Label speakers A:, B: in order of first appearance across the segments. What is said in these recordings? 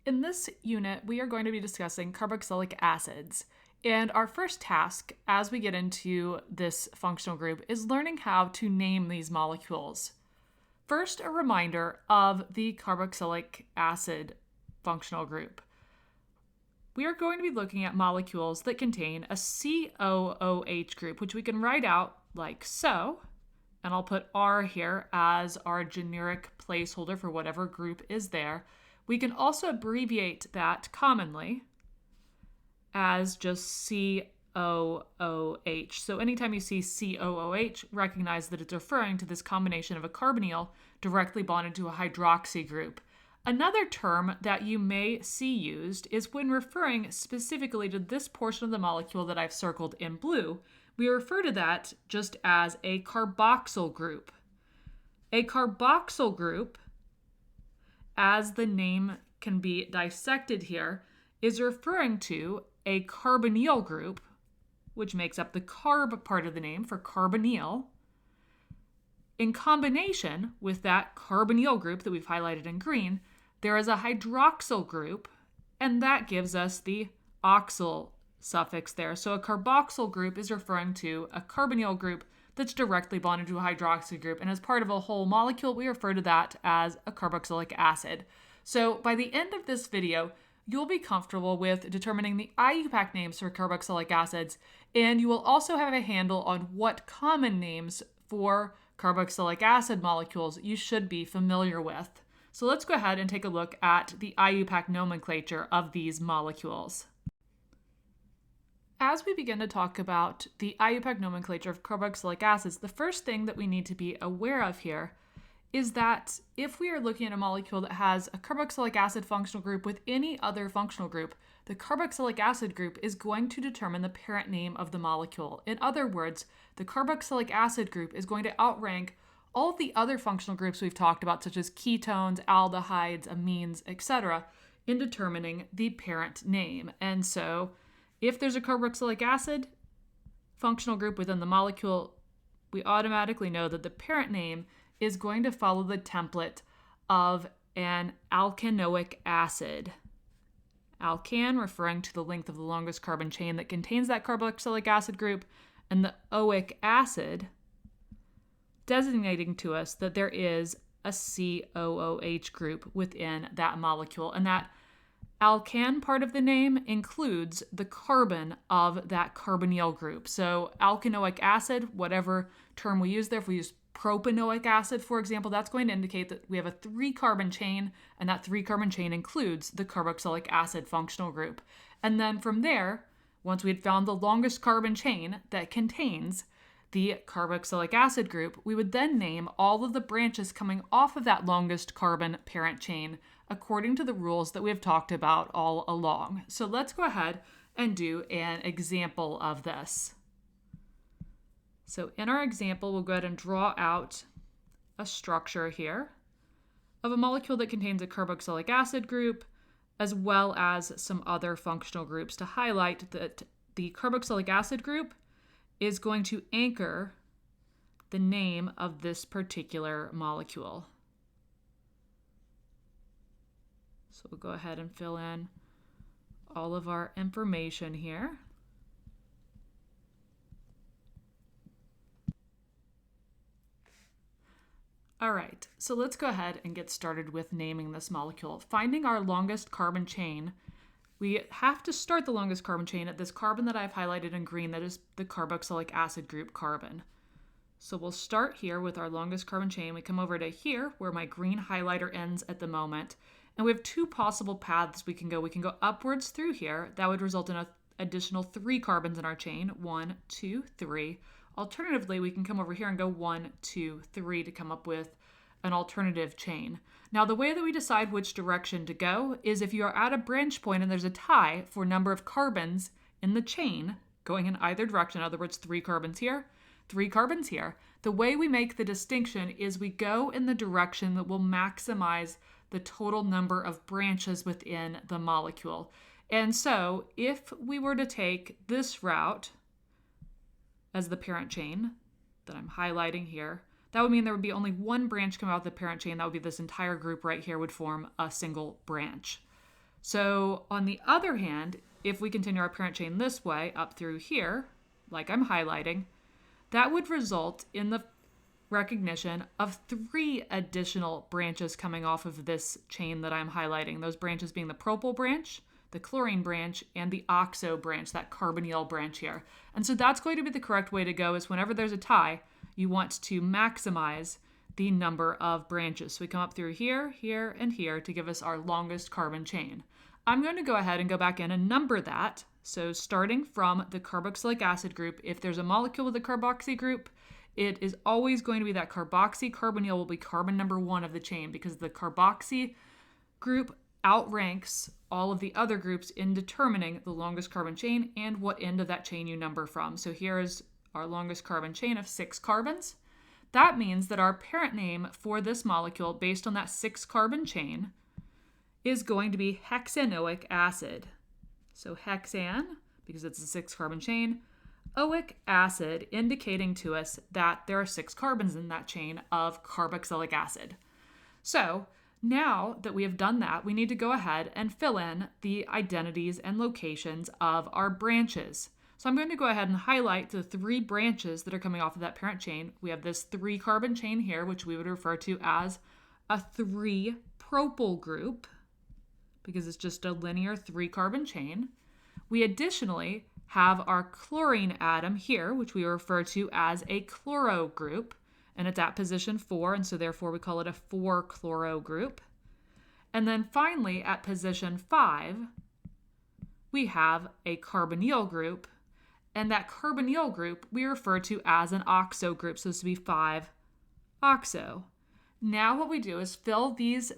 A: In this unit, we are going to be discussing carboxylic acids. And our first task as we get into this functional group is learning how to name these molecules. First, a reminder of the carboxylic acid functional group. We are going to be looking at molecules that contain a COOH group, which we can write out like so. And I'll put R here as our generic placeholder for whatever group is there. We can also abbreviate that commonly as just COOH. So anytime you see COOH, recognize that it's referring to this combination of a carbonyl directly bonded to a hydroxy group. Another term that you may see used is when referring specifically to this portion of the molecule that I've circled in blue. We refer to that just as a carboxyl group. A carboxyl group, as the name can be dissected here, is referring to a carbonyl group, which makes up the carb part of the name for carbonyl, in combination with that carbonyl group that we've highlighted in green. There is a hydroxyl group, and that gives us the oxyl suffix there. So a carboxyl group is referring to a carbonyl group that's directly bonded to a hydroxy group, and as part of a whole molecule, we refer to that as a carboxylic acid. So by the end of this video, you'll be comfortable with determining the IUPAC names for carboxylic acids, and you will also have a handle on what common names for carboxylic acid molecules you should be familiar with. So let's go ahead and take a look at the IUPAC nomenclature of these molecules. As we begin to talk about the IUPAC nomenclature of carboxylic acids, the first thing that we need to be aware of here is that if we are looking at a molecule that has a carboxylic acid functional group with any other functional group, the carboxylic acid group is going to determine the parent name of the molecule. In other words, the carboxylic acid group is going to outrank all of the other functional groups we've talked about, such as ketones, aldehydes, amines, etc., in determining the parent name. And so if there's a carboxylic acid functional group within the molecule, we automatically know that the parent name is going to follow the template of an alkanoic acid. Alkan referring to the length of the longest carbon chain that contains that carboxylic acid group, and the oic acid designating to us that there is a COOH group within that molecule. And that alkan part of the name includes the carbon of that carbonyl group. So alkanoic acid, whatever term we use there, if we use propanoic acid, for example, that's going to indicate that we have a 3-carbon chain, and that 3-carbon chain includes the carboxylic acid functional group. And then from there, once we had found the longest carbon chain that contains the carboxylic acid group, we would then name all of the branches coming off of that longest carbon parent chain according to the rules that we have talked about all along. So let's go ahead and do an example of this. So in our example, we'll go ahead and draw out a structure here of a molecule that contains a carboxylic acid group, as well as some other functional groups to highlight that the carboxylic acid group is going to anchor the name of this particular molecule. So we'll go ahead and fill in all of our information here. All right, so let's go ahead and get started with naming this molecule. Finding our longest carbon chain, we have to start the longest carbon chain at this carbon that I've highlighted in green, that is the carboxylic acid group carbon. So we'll start here with our longest carbon chain. We come over to here where my green highlighter ends at the moment, and we have 2 possible paths we can go. We can go upwards through here. That would result in an additional 3 carbons in our chain, 1, 2, 3. Alternatively, we can come over here and go 1, 2, 3 to come up with an alternative chain. Now, the way that we decide which direction to go is if you are at a branch point and there's a tie for number of carbons in the chain going in either direction, in other words, 3 carbons here, 3 carbons here, the way we make the distinction is we go in the direction that will maximize the total number of branches within the molecule. And so if we were to take this route as the parent chain that I'm highlighting here, that would mean there would be only 1 branch coming out of the parent chain. That would be this entire group right here would form a single branch. So on the other hand, if we continue our parent chain this way up through here, like I'm highlighting, that would result in the recognition of 3 additional branches coming off of this chain that I'm highlighting. Those branches being the propyl branch, the chlorine branch, and the oxo branch, that carbonyl branch here. And so that's going to be the correct way to go, is whenever there's a tie, you want to maximize the number of branches. So we come up through here, here, and here to give us our longest carbon chain. I'm going to go ahead and go back in and number that. So starting from the carboxylic acid group, if there's a molecule with a carboxy group, it is always going to be that carboxy carbonyl will be carbon number 1 of the chain, because the carboxy group outranks all of the other groups in determining the longest carbon chain and what end of that chain you number from. So here is our longest carbon chain of 6 carbons. That means that our parent name for this molecule, based on that 6 carbon chain, is going to be hexanoic acid. So hexan, because it's a 6 carbon chain, oic acid, indicating to us that there are 6 carbons in that chain of carboxylic acid. So now that we have done that, we need to go ahead and fill in the identities and locations of our branches. So I'm going to go ahead and highlight the 3 branches that are coming off of that parent chain. We have this 3 carbon chain here, which we would refer to as a 3 propyl group, because it's just a linear 3 carbon chain. We additionally have our chlorine atom here, which we refer to as a chloro group, and it's at position 4, and so therefore we call it a 4-chloro group. And then finally, at position 5, we have a carbonyl group, and that carbonyl group we refer to as an oxo group, so this would be 5-oxo. Now what we do is fill these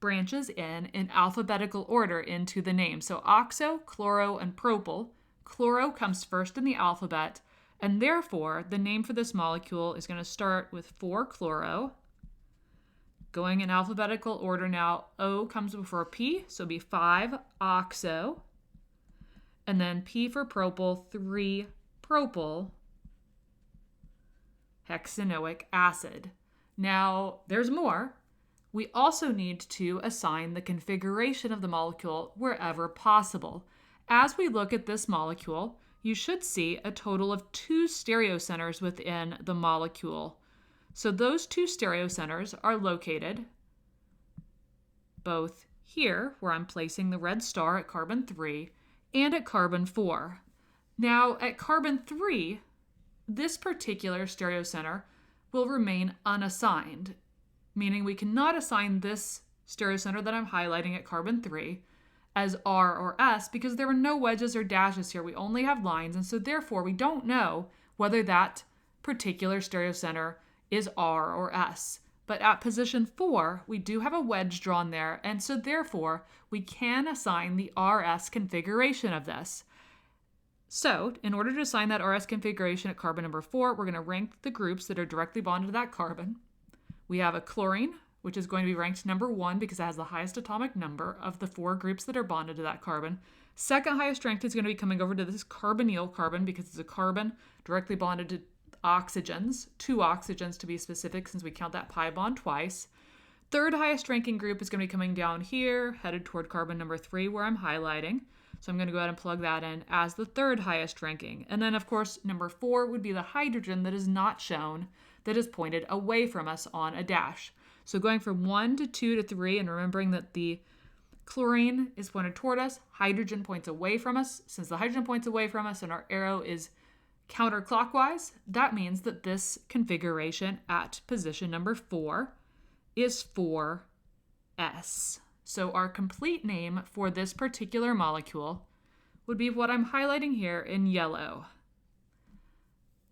A: branches in alphabetical order into the name. So oxo, chloro, and propyl. Chloro comes first in the alphabet, and therefore the name for this molecule is going to start with 4-chloro. Going in alphabetical order now, O comes before P, so it'll be 5-oxo. And then P for propyl, 3-propyl hexanoic acid. Now, there's more. We also need to assign the configuration of the molecule wherever possible. As we look at this molecule, you should see a total of 2 stereocenters within the molecule. So those 2 stereocenters are located both here, where I'm placing the red star at carbon 3, and at carbon 4. Now, at carbon 3, this particular stereocenter will remain unassigned, meaning we cannot assign this stereocenter that I'm highlighting at carbon 3 as R or S, because there are no wedges or dashes here. We only have lines, and so therefore we don't know whether that particular stereocenter is R or S. But at position 4, we do have a wedge drawn there, and so therefore we can assign the RS configuration of this. So in order to assign that RS configuration at carbon number 4, we're going to rank the groups that are directly bonded to that carbon. We have a chlorine, which is going to be ranked number 1 because it has the highest atomic number of the 4 groups that are bonded to that carbon. Second highest ranked is going to be coming over to this carbonyl carbon, because it's a carbon directly bonded to oxygens, 2 oxygens to be specific, since we count that pi bond twice. Third highest ranking group is going to be coming down here, headed toward carbon number 3, where I'm highlighting. So I'm going to go ahead and plug that in as the third highest ranking. And then, of course, number 4 would be the hydrogen that is not shown, that is pointed away from us on a dash. So going from 1 to 2 to 3, and remembering that the chlorine is pointed toward us, hydrogen points away from us. Since the hydrogen points away from us and our arrow is counterclockwise, that means that this configuration at position number 4 is 4s. So our complete name for this particular molecule would be what I'm highlighting here in yellow.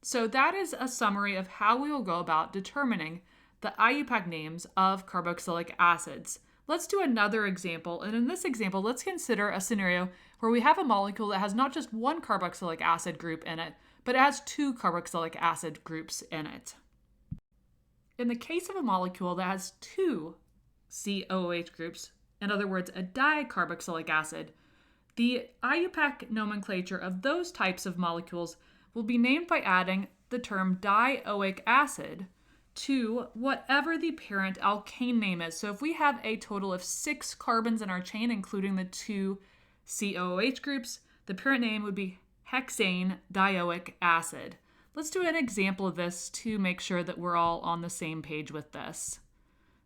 A: So that is a summary of how we will go about determining the IUPAC names of carboxylic acids. Let's do another example, and in this example, let's consider a scenario where we have a molecule that has not just one carboxylic acid group in it, but it has 2 carboxylic acid groups in it. In the case of a molecule that has 2 COOH groups, in other words, a dicarboxylic acid, the IUPAC nomenclature of those types of molecules will be named by adding the term dioic acid to whatever the parent alkane name is. So if we have a total of 6 carbons in our chain, including the 2 COOH groups, the parent name would be hexane dioic acid. Let's do an example of this to make sure that we're all on the same page with this.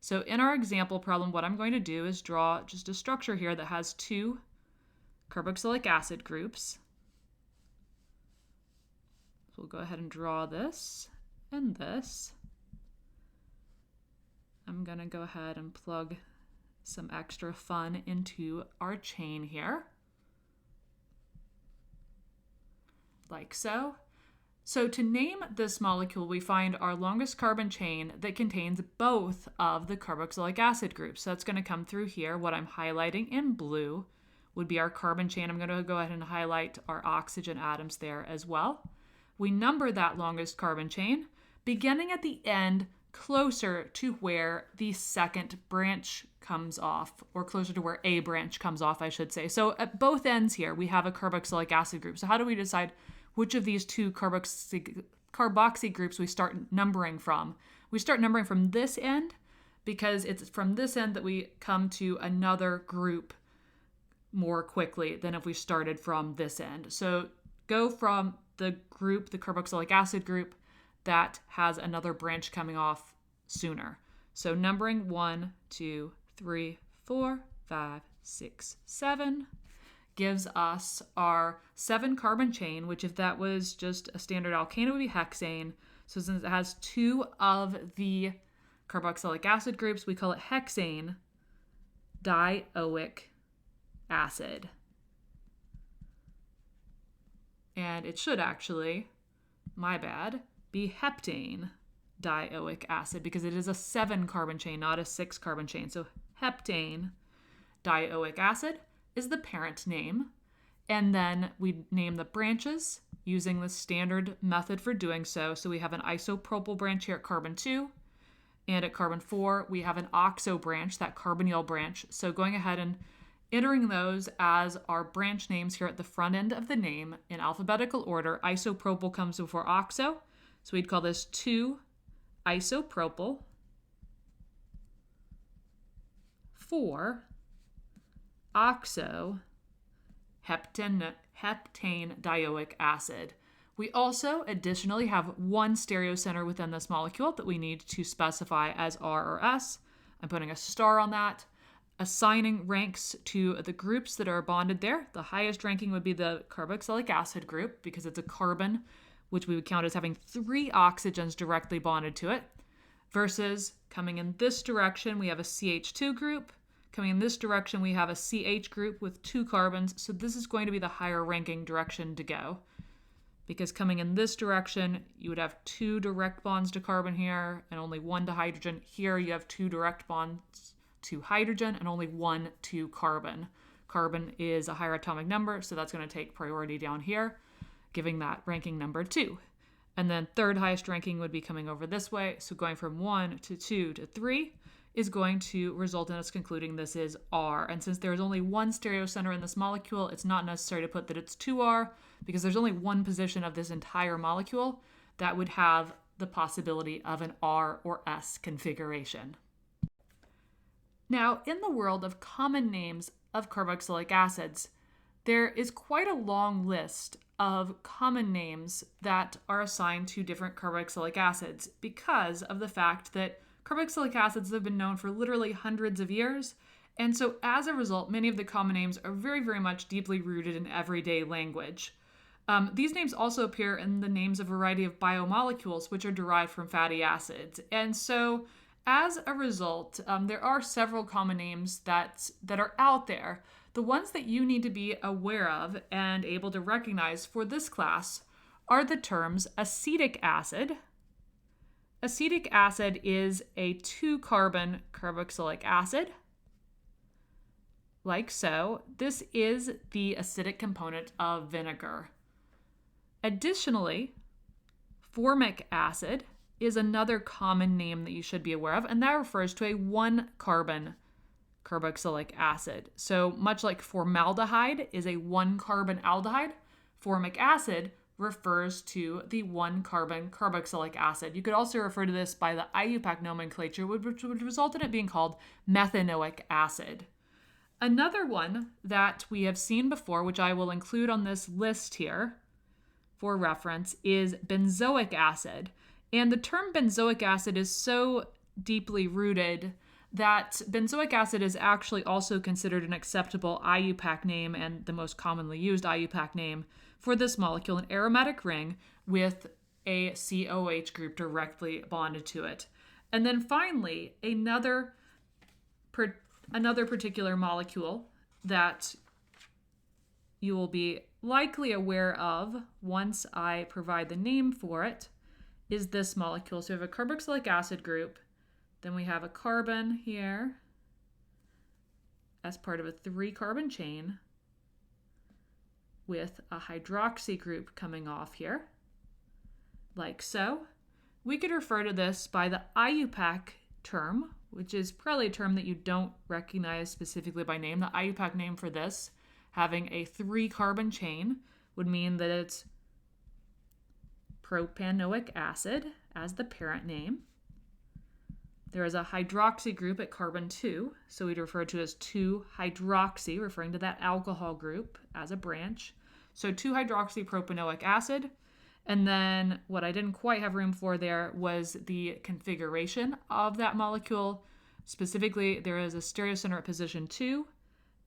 A: So in our example problem, what I'm going to do is draw just a structure here that has 2 carboxylic acid groups. So we'll go ahead and draw this and this. I'm going to go ahead and plug some extra fun into our chain here, like so. So to name this molecule, we find our longest carbon chain that contains both of the carboxylic acid groups. So that's going to come through here. What I'm highlighting in blue would be our carbon chain. I'm going to go ahead and highlight our oxygen atoms there as well. We number that longest carbon chain, beginning at the end closer to where the second branch comes off, or closer to where a branch comes off, I should say. So at both ends here, we have a carboxylic acid group. So how do we decide which of these 2 carboxy groups we start numbering from? We start numbering from this end because it's from this end that we come to another group more quickly than if we started from this end. So go from the group, the carboxylic acid group, that has another branch coming off sooner. So numbering 1, 2, 3, 4, 5, 6, 7 gives us our 7 carbon chain, which if that was just a standard alkane, it would be hexane. So since it has 2 of the carboxylic acid groups, we call it hexane dioic acid. And it should actually, my bad, be heptane dioic acid because it is a 7 carbon chain, not a 6 carbon chain. So heptane dioic acid is the parent name. And then we name the branches using the standard method for doing so. So we have an isopropyl branch here at carbon 2. And at carbon 4, we have an oxo branch, that carbonyl branch. So going ahead and entering those as our branch names here at the front end of the name in alphabetical order. Isopropyl comes before oxo. So we'd call this 2-isopropyl, 4-oxo heptane dioic acid. We also additionally have 1 stereocenter within this molecule that we need to specify as R or S. I'm putting a star on that, assigning ranks to the groups that are bonded there. The highest ranking would be the carboxylic acid group because it's a carbon, which we would count as having 3 oxygens directly bonded to it, versus coming in this direction, we have a CH2 group. Coming in this direction, we have a CH group with 2 carbons. So this is going to be the higher ranking direction to go. Because coming in this direction, you would have 2 direct bonds to carbon here and only 1 to hydrogen. Here you have 2 direct bonds to hydrogen and only 1 to carbon. Carbon is a higher atomic number, so that's going to take priority down here, giving that ranking number 2. And then third highest ranking would be coming over this way. So going from 1 to 2 to 3 is going to result in us concluding this is R. And since there is only 1 stereocenter in this molecule, it's not necessary to put that it's 2R because there's only 1 position of this entire molecule that would have the possibility of an R or S configuration. Now, in the world of common names of carboxylic acids, there is quite a long list of common names that are assigned to different carboxylic acids because of the fact that carboxylic acids have been known for literally hundreds of years. And so as a result, many of the common names are very, very much deeply rooted in everyday language. These names also appear in the names of a variety of biomolecules, which are derived from fatty acids. And so as a result, there are several common names that are out there. The ones that you need to be aware of and able to recognize for this class are the terms acetic acid. Acetic acid is a 2-carbon carboxylic acid, like so. This is the acidic component of vinegar. Additionally, formic acid is another common name that you should be aware of, and that refers to a 1-carbon carboxylic acid. So much like formaldehyde is a 1-carbon aldehyde, formic acid refers to the 1-carbon carboxylic acid. You could also refer to this by the IUPAC nomenclature, which would result in it being called methanoic acid. Another one that we have seen before, which I will include on this list here for reference, is benzoic acid. And the term benzoic acid is so deeply rooted that benzoic acid is actually also considered an acceptable IUPAC name and the most commonly used IUPAC name for this molecule, an aromatic ring with a COH group directly bonded to it. And then finally, another particular molecule that you will be likely aware of once I provide the name for it is this molecule. So we have a carboxylic acid group, then we have a carbon here as part of a 3-carbon chain with a hydroxy group coming off here, like so. We could refer to this by the IUPAC term, which is probably a term that you don't recognize specifically by name. The IUPAC name for this, having a 3-carbon chain, would mean that it's propanoic acid as the parent name. There is a hydroxy group at carbon 2, so we'd refer to it as 2-hydroxy, referring to that alcohol group as a branch. So 2-hydroxypropanoic acid. And then what I didn't quite have room for there was the configuration of that molecule. Specifically, there is a stereocenter at position 2,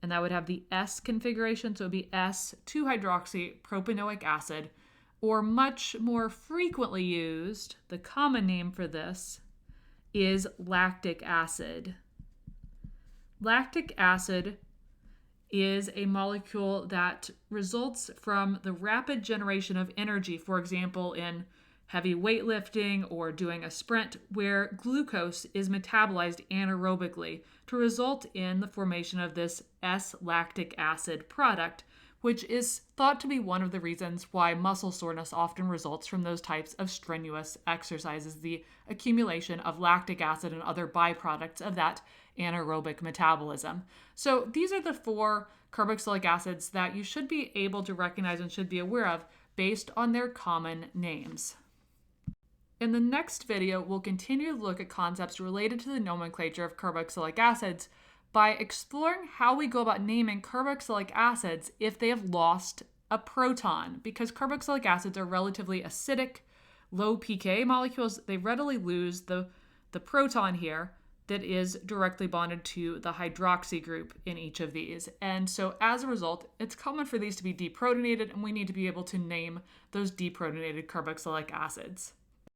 A: and that would have the S configuration, so it would be S2-hydroxypropanoic acid, or much more frequently used, the common name for this is lactic acid. Lactic acid is a molecule that results from the rapid generation of energy, for example, in heavy weightlifting or doing a sprint, where glucose is metabolized anaerobically to result in the formation of this S-lactic acid product, which is thought to be one of the reasons why muscle soreness often results from those types of strenuous exercises, the accumulation of lactic acid and other byproducts of that anaerobic metabolism. So these are the 4 carboxylic acids that you should be able to recognize and should be aware of based on their common names. In the next video, we'll continue to look at concepts related to the nomenclature of carboxylic acids by exploring how we go about naming carboxylic acids if they have lost a proton. Because carboxylic acids are relatively acidic, low pK molecules, they readily lose the proton here that is directly bonded to the hydroxy group in each of these. And so as a result, it's common for these to be deprotonated, and we need to be able to name those deprotonated carboxylic acids.